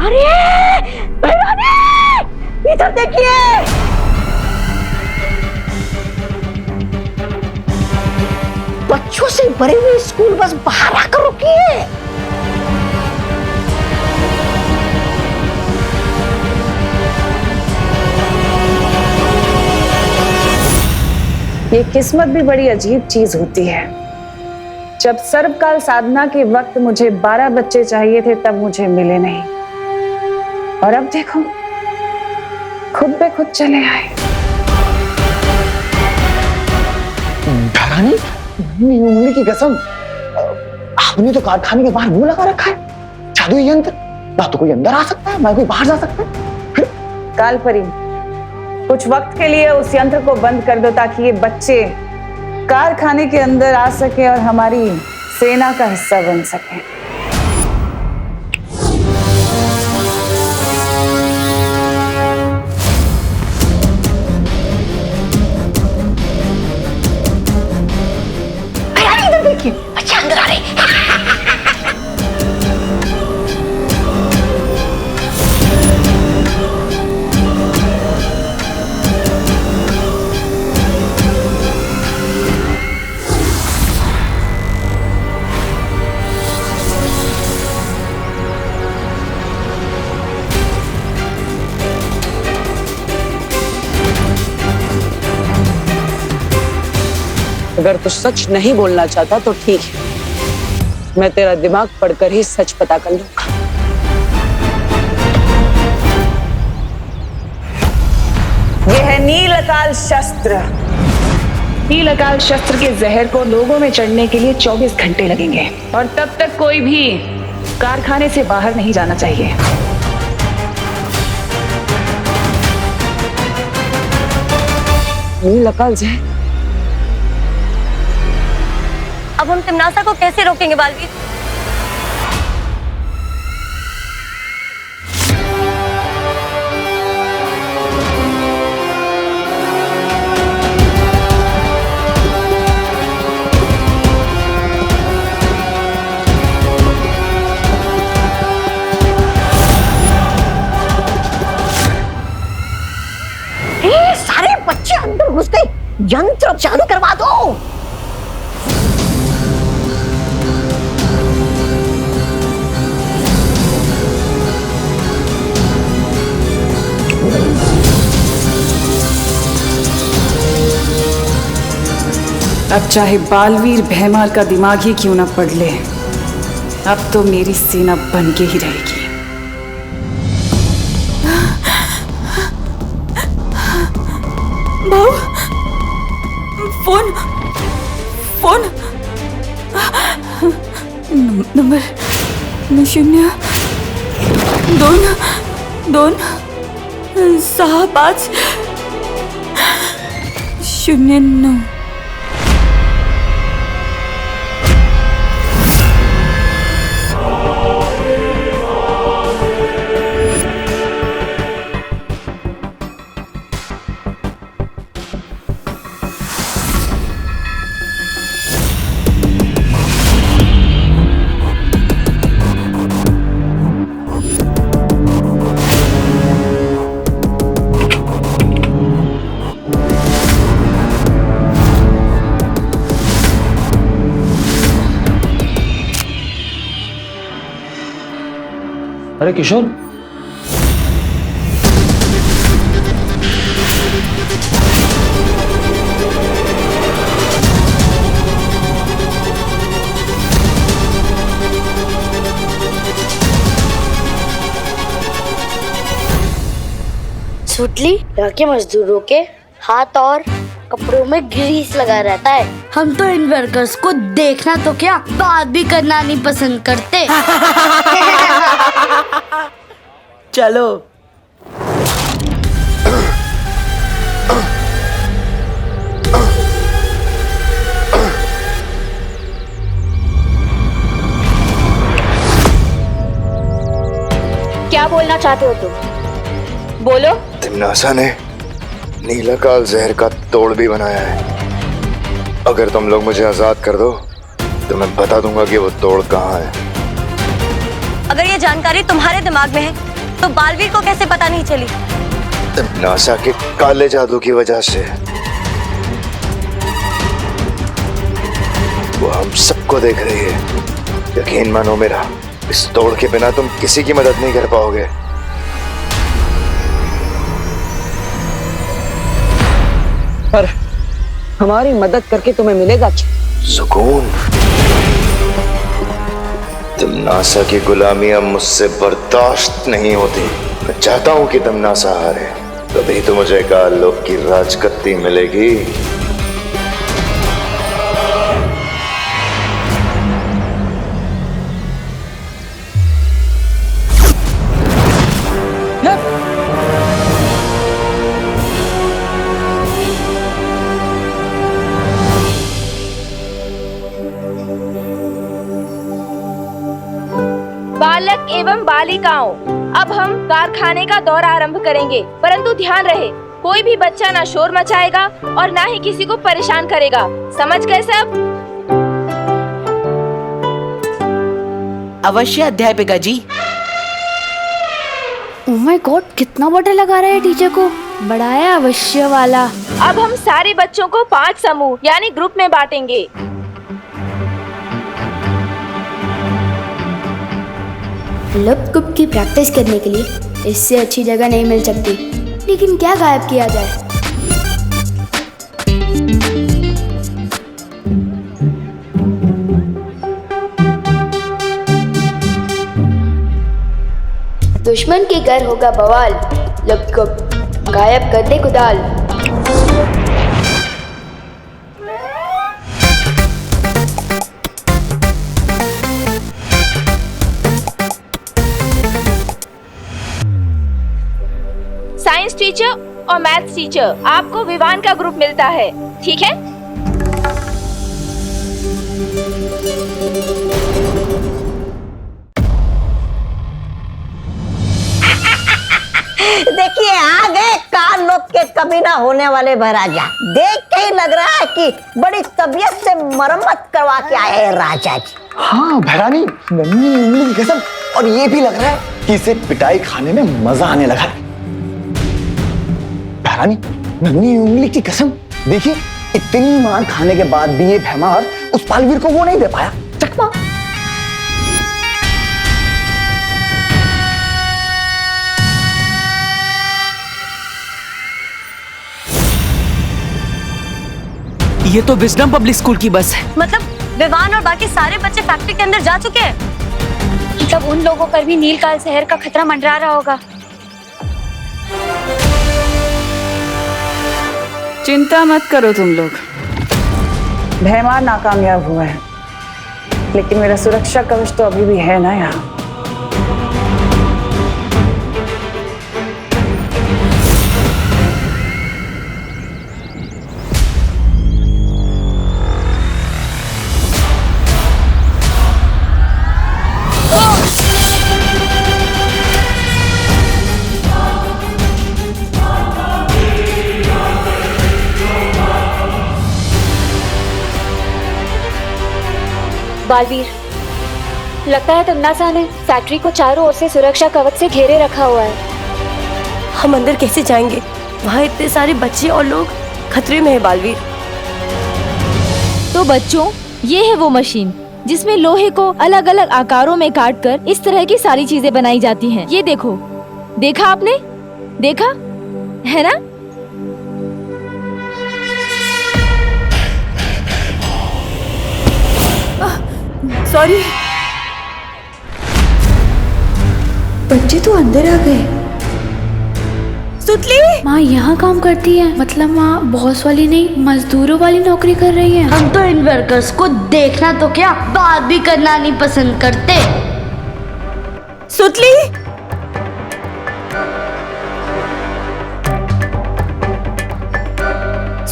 अरे भैरवी, इधर देखिए। बच्चों से भरी हुई स्कूल बस बाहर आकर रुकी है। ये किस्मत भी बड़ी अजीब चीज होती है। जब सर्वकाल साधना के वक्त मुझे 12 बच्चे चाहिए थे तब मुझे मिले नहीं, और अब देखो खुद पे खुद चले आए। धरानी, उंगली की कसम, आपने तो कारखाने के बाहर मुंह लगा रखा है। जादुई यंत्र, ना तो कोई अंदर आ सकता है ना कोई बाहर जा सकता है। कालपरी, कुछ वक्त के लिए उस यंत्र को बंद कर दो ताकि ये बच्चे कारखाने के अंदर आ सके और हमारी सेना का हिस्सा बन सके। इधर देखिए, बच्चे अंदर आ रहे हैं। अगर तू सच नहीं बोलना चाहता तो ठीक है, मैं तेरा दिमाग पढ़कर ही सच पता कर लूंगा। यह है नील अकाल शस्त्र। नील अकाल शस्त्र के जहर को लोगों में चढ़ने के लिए 24 घंटे लगेंगे, और तब तक कोई भी कारखाने से बाहर नहीं जाना चाहिए। नील अकाल जहर? अब हम तिमनासा को कैसे रोकेंगे बालवीर? सारे बच्चे अंदर घुस गए, यंत्र चालू करवा दो। अब चाहे बालवीर भैमार का दिमाग ही क्यों ना पढ़ ले, अब तो मेरी सेना बन के ही रहेगी। भाऊ, फोन फोन नंबर 0-2-2-6-5-0-9। अरे किशोर, सुटली, यहाँ के मजदूरों के हाथ और कपड़ों में ग्रीस लगा रहता है। हम तो इन वर्कर्स को देखना तो क्या, बात भी करना नहीं पसंद करते। चलो। क्या बोलना चाहते हो तुम? बोलो। तिमनासा ने नीलाकाल जहर का तोड़ भी बनाया है। अगर तुम लोग मुझे आजाद कर दो तो मैं बता दूंगा कि वो तोड़ कहाँ है। अगर ये जानकारी तुम्हारे दिमाग में है तो बालवीर को कैसे पता नहीं चली? नासा के काले जादू की वजह से। वो हम सबको देख रही है। यकीन मानो मेरा, इस तोड़ के बिना तुम किसी की मदद नहीं कर पाओगे। पर हमारी मदद करके तुम्हें मिलेगा क्या? सुकून। तुम नासा की गुलामी अब मुझसे बर्दाश्त नहीं होती। मैं चाहता हूं कि तुम नासा हारे, तभी तो मुझे काल लोक की राजगद्दी मिलेगी। बालक एवं बालिकाओं, अब हम कारखाने का दौर आरंभ करेंगे, परंतु ध्यान रहे कोई भी बच्चा ना शोर मचाएगा और ना ही किसी को परेशान करेगा। समझ गए सब? अवश्य अध्यापिका जी। ओह माय गॉड, कितना बड़ा लगा रहा है टीचर को। बड़ा है अवश्य वाला। अब हम सारे बच्चों को 5 समूह यानी ग्रुप में बांटेंगे। लप गुप की प्रैक्टिस करने के लिए इससे अच्छी जगह नहीं मिल सकती। लेकिन क्या गायब किया जाए? दुश्मन के घर होगा बवाल, लप गुप गायब कर दे कुदाल। साइंस टीचर और मैथ्स टीचर, आपको विवान का ग्रुप मिलता है, ठीक है? देखिए आ गए काल लोक के कभी ना होने वाले महाराजा। देख के ही लग रहा है कि बड़ी तबीयत से मरम्मत करवा के आए हैं राजा जी। हाँ भैरानी, नन्ही उंगली की कसम। और ये भी लग रहा है कि इसे पिटाई खाने में मजा आने लगा है। भैरानी, नन्ही उंगली की कसम, देखिए इतनी मार खाने के बाद भी ये भैमार उस बालवीर को वो नहीं दे पाया चकमा। ये तो विजडम पब्लिक स्कूल की बस है। मतलब विवान और बाकी सारे बच्चे फैक्ट्री के अंदर जा चुके हैं। मतलब उन लोगों पर भी नीलकाल जहर का खतरा मंडरा रहा होगा। चिंता मत करो तुम लोग, भैमार नाकामयाब हुआ है, लेकिन मेरा सुरक्षा कवच तो अभी भी है ना यहाँ। बालवीर, लगता है तमन्ना ने फैक्ट्री को चारों ओर से सुरक्षा कवच से घेरे रखा हुआ है। हम अंदर कैसे जाएंगे? वहाँ इतने सारे बच्चे और लोग खतरे में है बालवीर। तो बच्चों, ये है वो मशीन जिसमें लोहे को अलग अलग आकारों में काटकर इस तरह की सारी चीजें बनाई जाती हैं। ये देखो, देखा आपने? देखा है ना? सॉरी। बच्चे तो अंदर आ गए। सुतली माँ यहाँ काम करती है, मतलब माँ बॉस वाली नहीं मजदूरों वाली नौकरी कर रही है। हम तो इन वर्कर्स को देखना तो क्या, बात भी करना नहीं पसंद करते। सुतली,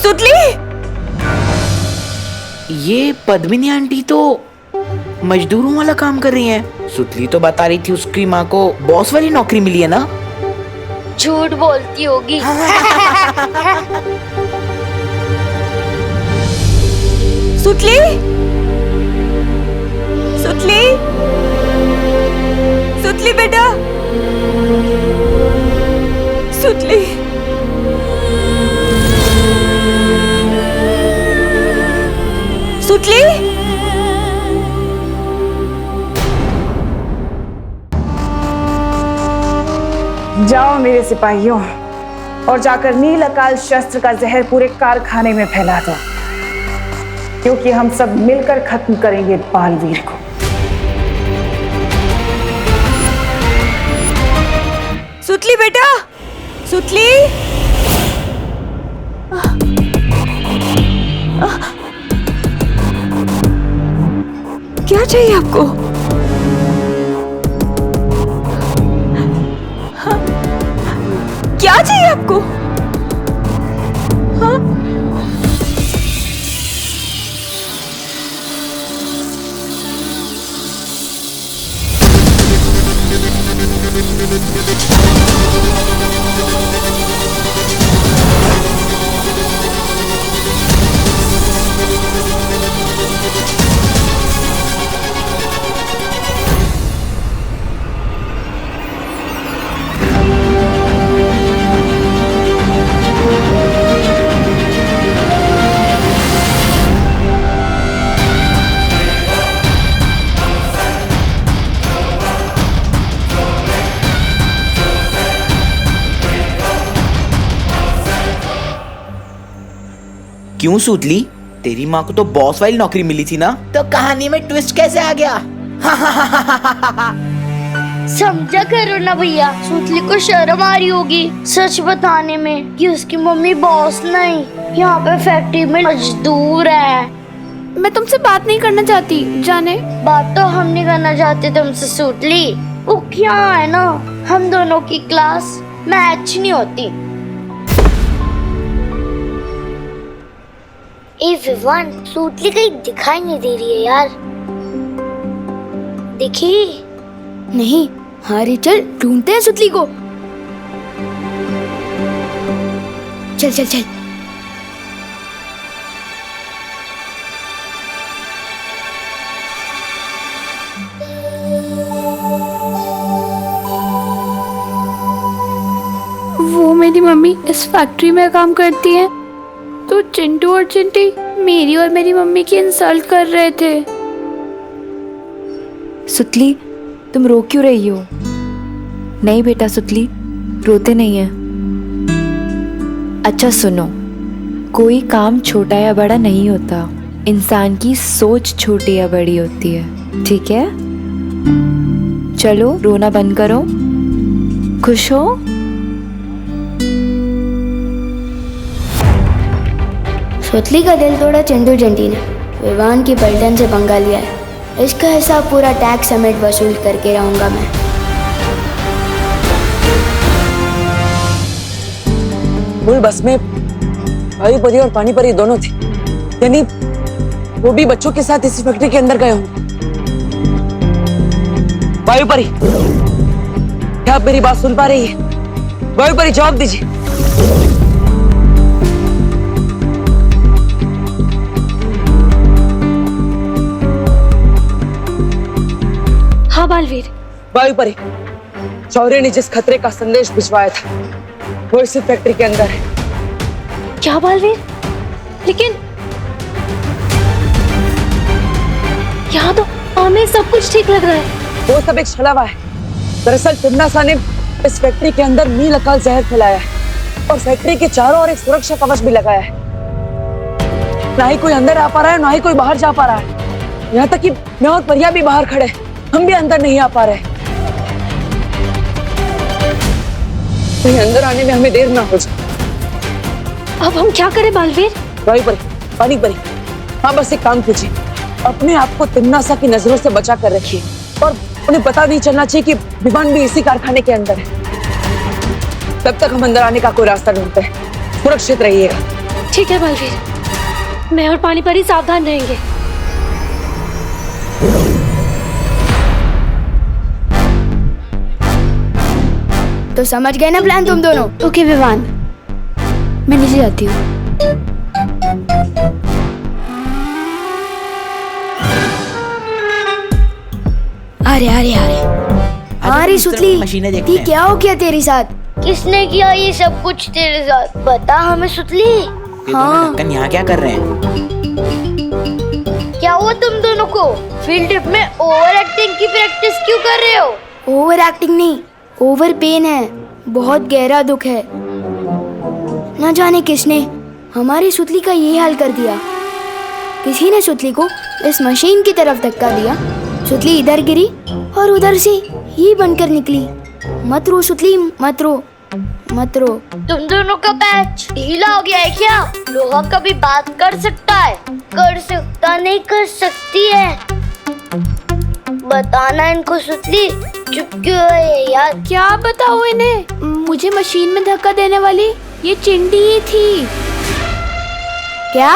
सुतली। ये पद्मिनी आंटी तो मजदूरों वाला काम कर रही हैं। सुतली तो बता रही थी उसकी माँ को बॉस वाली नौकरी मिली है ना। झूठ बोलती होगी। सुतली, सुतली, सुतली बेटा। जाओ मेरे सिपाहियों और जाकर नील अकाल शस्त्र का जहर पूरे कारखाने में फैला दो, क्योंकि हम सब मिलकर खत्म करेंगे बालवीर को। सुतली बेटा, सुतली। क्या चाहिए आपको? क्या चाहिए आपको? हाँ? क्यों सुतली? तेरी माँ को तो बॉस वाली नौकरी मिली थी ना, तो कहानी में ट्विस्ट कैसे आ गया? समझा करो ना भैया, सुतली को शर्म आ रही होगी सच बताने में कि उसकी मम्मी बॉस नहीं, यहाँ पे फैक्ट्री में मजदूर है। मैं तुमसे बात नहीं करना चाहती, जाने। बात तो हम नहीं करना चाहते तुमसे सुतली, वो क्या है ना, हम दोनों की क्लास मैच नहीं होती। ए विवान, सुतली कहीं दिखाई नहीं दे रही है यार। देखी नहीं। हाँ रे, चल ढूंढते हैं सुतली को। चल चल चल। वो मेरी मम्मी इस फैक्ट्री में काम करती है, तो चिंटू और चिंटी मेरी और मेरी मम्मी की इंसल्ट कर रहे थे। सुतली, तुम रो क्यों रही हो? नहीं बेटा सुतली, रोते नहीं है। अच्छा सुनो, कोई काम छोटा या बड़ा नहीं होता, इंसान की सोच छोटी या बड़ी होती है, ठीक है? चलो रोना बंद करो, खुश हो? सुतली का दिल तोड़ा चिंटू चिंटी ने, विवान की पलटन से पंगा लिया है। इसका हिसाब पूरा टैक्स समेत वसूल करके रहूंगा मैं। मूल बस में वायु परी और पानी परी दोनों थे, यानी वो भी बच्चों के साथ इसी फैक्ट्री के अंदर गए होंगे। वायु परी, क्या आप मेरी बात सुन पा रही है? वायु परी जवाब दीजिए। हाँ बालवीर। वायु परी, चौरे ने जिस खतरे का संदेश भिजवाया था वो इसी फैक्ट्री के अंदर है। क्या बालवीर? लेकिन यहाँ तो हमें सब कुछ ठीक लग रहा है। वो सब एक छलावा है। दरअसल तिम्नासा ने इस फैक्ट्री के अंदर नील अकाल जहर फैलाया है और फैक्ट्री के चारों ओर एक सुरक्षा कवच भी लगाया है। ना ही कोई अंदर आ पा रहा है, ना ही कोई बाहर जा पा रहा है। यहाँ तक कि मैं और परिया भी बाहर खड़े, हम भी अंदर नहीं आ पा रहे। कहीं अंदर आने में हमें देर ना हो जाए। अब हम क्या करें बालवीर? वायु परी, पानी परी, हाँ बस एक काम कीजिए, अपने आप को तिम्नासा की नजरों से बचा कर रखिए और उन्हें पता नहीं चलना चाहिए कि विमान भी इसी कारखाने के अंदर है। तब तक हम अंदर आने का कोई रास्ता ढूंढते हैं। सुरक्षित रहिएगा। ठीक है बालवीर, मैं और पानी परी सावधान रहेंगे। तो समझ गए ना प्लान तुम दोनों? ओके विवान, मैं नीचे जाती हूँ। अरे अरे अरे अरे सुतली, ये क्या हो गया तेरे साथ? किसने किया ये सब कुछ तेरे साथ? बता हमें सुतली। हाँ, यहाँ क्या कर रहे हैं? क्या हुआ तुम दोनों को? फील्ड ट्रिप में ओवर एक्टिंग की प्रैक्टिस क्यों कर रहे हो? ओवर एक्टिंग नहीं, ओवर पेन है, बहुत गहरा दुख है। न जाने किसने हमारी सुतली का ये हाल कर दिया। किसी ने सुतली को इस मशीन की तरफ धक्का दिया, सुतली इधर गिरी और उधर से ही बनकर निकली। मत रो सुतली, मत रो, मत रो। तुम दोनों का पैच ढीला हो गया है क्या? लोहा कभी बात कर सकता है? कर सकता नहीं, कर सकती है। बताना इनको सुतली, चुप क्यों है यार? क्या बताओ इन्हें? मुझे मशीन में धक्का देने वाली ये चिंटी ही थी। क्या?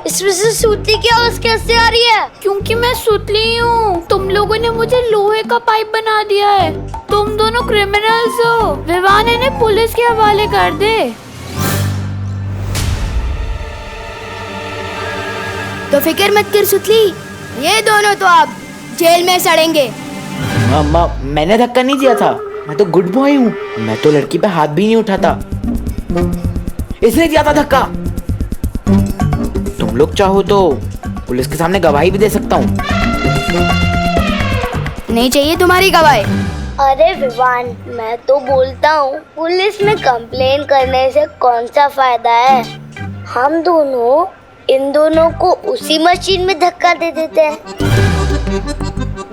इसमें से सुतली की आवाज कैसे आ रही है? क्योंकि मैं सुतली हूँ। तुम लोगों ने मुझे लोहे का पाइप बना दिया है। तुम दोनों क्रिमिनल्स हो। विवान इन्हें पुलिस के हवाले कर दे। तो फिक्र मत कर सुतली, ये दोनों तो आप जेल में सड़ेंगे। मामा, मैंने धक्का नहीं दिया था। मैं तो गुड बॉय हूँ। मैं तो लड़की पे हाथ भी नहीं उठाता। इसने दिया था धक्का। तुम लोग चाहो तो पुलिस के सामने गवाही भी दे सकता हूँ। नहीं चाहिए तुम्हारी गवाही। अरे विवान, मैं तो बोलता हूँ पुलिस में कंप्लेन करने से कौन सा फायदा है? हम दोनों इन दोनों को उसी मशीन में धक्का दे देते हैं।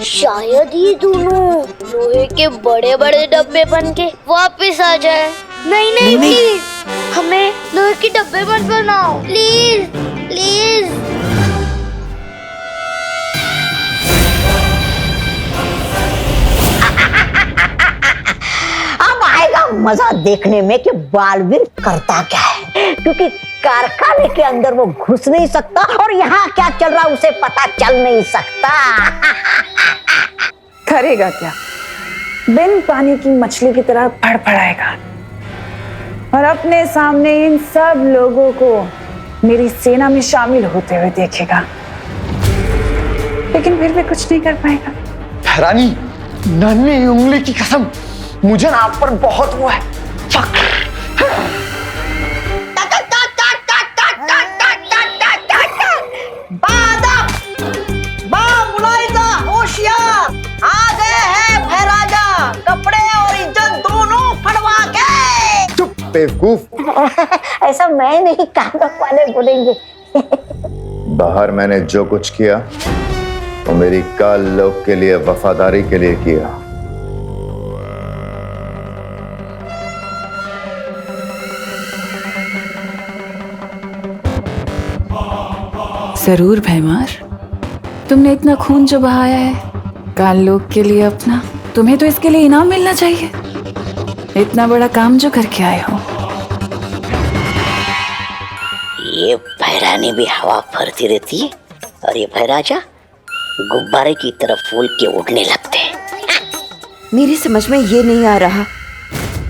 शायद ये दोनों लोहे के बड़े बड़े डब्बे बन के वापस आ जाए। नहीं नहीं, प्लीज हमें लोहे के डब्बे मत बनाओ, प्लीज प्लीज। अब आएगा मजा देखने में कि बालवीर करता क्या है, क्योंकि कारखाने के अंदर वो घुस नहीं सकता और यहाँ क्या चल रहा उसे पता चल नहीं सकता। करेगा क्या? बिन पानी की मछली की तरह फड़फड़ाएगा और अपने सामने इन सब लोगों को मेरी सेना में शामिल होते हुए देखेगा, लेकिन फिर भी कुछ नहीं कर पाएगा। रानी, नन्ही उंगली की कसम, मुझे ना आप पर बहुत वो है फक्र। बेवकूफ। ऐसा मैं नहीं, कानून वाले बोलेंगे। बाहर मैंने जो कुछ किया तो मेरी काल लोक के लिए, वफादारी के लिए किया। जरूर भैमार, तुमने इतना खून जो बहाया है काल लोक के लिए अपना, तुम्हें तो इसके लिए इनाम मिलना चाहिए। इतना बड़ा काम जो करके आए हो। ये भैरानी भी हवा भरती रहती है और ये भैराजा गुब्बारे की तरफ फूल के उड़ने लगते हैं। मेरी समझ में ये नहीं आ रहा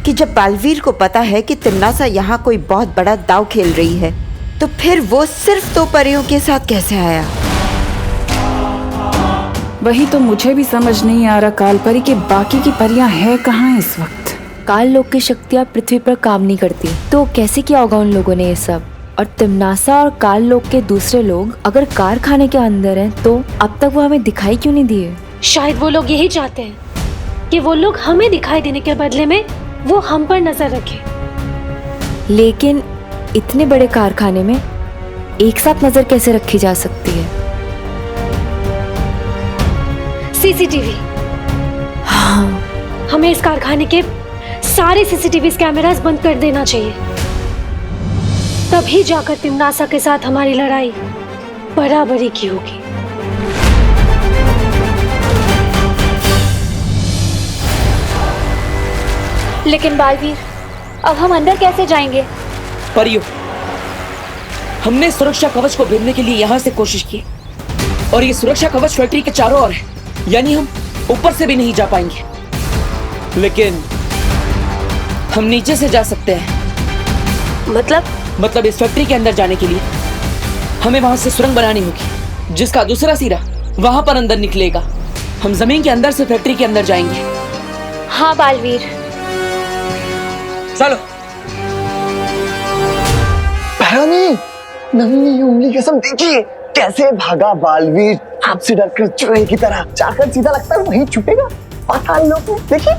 कि जब बालवीर को पता है कि तिम्नासा यहाँ कोई बहुत बड़ा दांव खेल रही है, तो फिर वो सिर्फ 2 परियों के साथ कैसे आया? वही तो मुझे भी समझ नहीं आ रहा कालपरी के बाकी की परियां हैं कहाँ इस वक्त। काल लोक की शक्तियाँ पृथ्वी पर काम नहीं करती, तो कैसे किया होगा उन लोगों ने ये सब? और तिम्नासा और काल लोक के दूसरे लोग अगर कारखाने के अंदर हैं, तो अब तक वो हमें दिखाई क्यों नहीं दिए? शायद वो लोग यही चाहते हैं कि वो लोग हमें दिखाई देने के बदले में वो हम पर नजर रखें। लेकिन इतने बड़े कारखाने में एक साथ नजर कैसे रखी जा सकती है? सीसीटीवी। हाँ, हमें इस कारखाने के सारे सीसीटीवी कैमरास बंद कर देना चाहिए। तभी जाकर तिम्नासा के साथ हमारी लड़ाई बराबरी की होगी। लेकिन बालवीर, अब हम अंदर कैसे जाएंगे? परियो, हमने सुरक्षा कवच को भेदने के लिए यहाँ से कोशिश की और ये सुरक्षा कवच फैक्ट्री के चारों ओर है, यानी हम ऊपर से भी नहीं जा पाएंगे। लेकिन हम नीचे से जा सकते हैं। मतलब इस फैक्ट्री के अंदर जाने के लिए हमें वहां से सुरंग बनानी होगी, जिसका दूसरा सिरा वहां पर अंदर निकलेगा। हम जमीन के अंदर से फैक्ट्री के अंदर जाएंगे। हाँ बालवीर, चलो। भैरानी, नन्ही उंगली कसम, देखिए कैसे भागा बालवीर, आपसे डरकर चूहे की तरह जाकर सीधा लगता है वहीं छुपेगा पाताल लोक में। देखिए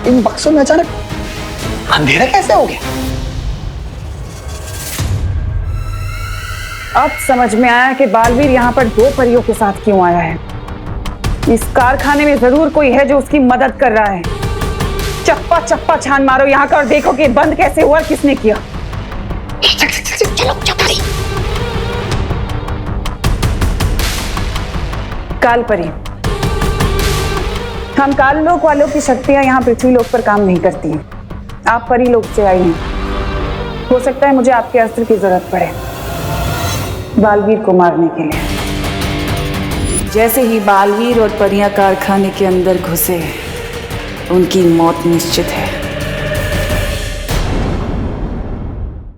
इन बक्सों में अचानक अंधेरा कैसे हो गया? अब समझ में आया कि बालवीर यहाँ पर 2 परियों के साथ क्यों आया है। इस कारखाने में जरूर कोई है जो उसकी मदद कर रहा है। चप्पा चप्पा छान मारो यहाँ का और देखो कि बंद कैसे हुआ, किसने किया। चलो चपारी। काल परी, हम काल लोक वालों की शक्तियां यहाँ पृथ्वी लोक पर काम नहीं करती हैं। आप परी लोक से आई हैं। हो सकता है मुझे आपके अस्त्र की जरूरत पड़े बालवीर को मारने के लिए। जैसे ही बालवीर और परियां कारखाने के अंदर घुसे, उनकी मौत निश्चित है।